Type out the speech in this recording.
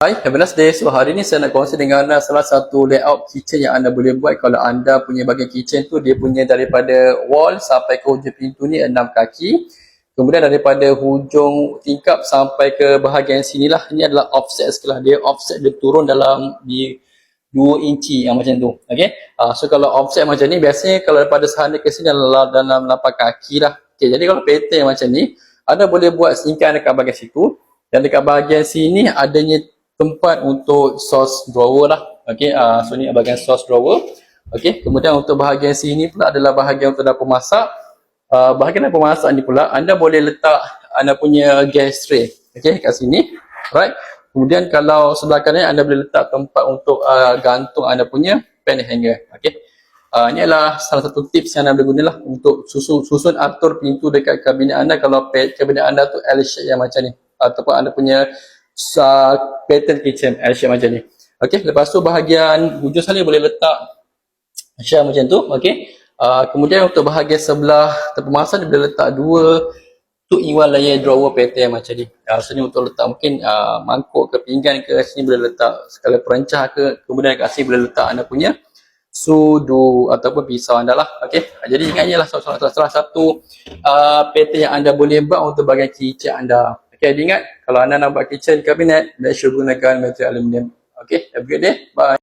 Hai, have a nice day. So hari ni saya nak kongsi dengan anda salah satu layout kitchen yang anda boleh buat kalau anda punya bahagian kitchen tu dia punya daripada wall sampai ke hujung pintu ni 6 kaki. Kemudian daripada hujung tingkap sampai ke bahagian sinilah, ini adalah offset sebelah dia. Offset dia turun dalam di 2 inci yang macam tu. Okay. So kalau offset macam ni biasanya kalau daripada sana ke sini dalam 8 kaki lah. Okay, jadi kalau pattern macam ni anda boleh buat singkat dekat bahagian situ. Dan dekat bahagian sini adanya tempat untuk sauce drawer lah. Okey, so ni bahagian sauce drawer. Okey, kemudian untuk bahagian sini pula adalah bahagian untuk dapur masak. Bahagian dapur masak ni pula anda boleh letak anda punya gas tray. Okey, kat sini. Right. Kemudian kalau sebelah kanan anda boleh letak tempat untuk gantung anda punya pan hanger. Okey. Ini adalah salah satu tips yang anda boleh gunalah untuk susun atur pintu dekat kabinet anda kalau kabinet anda tu L shape yang macam ni ataupun anda punya pattern kitchen L shape macam ni. Okey, lepas tu bahagian hujung sana boleh letak shell macam tu. Okey. Kemudian untuk bahagian sebelah dapur masak dia boleh letak 2 2-in-1 layer drawer pattern macam ni. So ni untuk letak mungkin mangkuk ke pinggan ke, sini boleh letak skala perancah ke, kemudian kat sini boleh letak anda punya sudu ataupun pisau anda lah. Okey. Jadi ingatnya lah salah satu pattern yang anda boleh buat untuk bahagian kitchen anda. Okey, ingat kalau anda nak buat kitchen cabinet, make sure gunakan material aluminium. Okey, have a good day. Bye.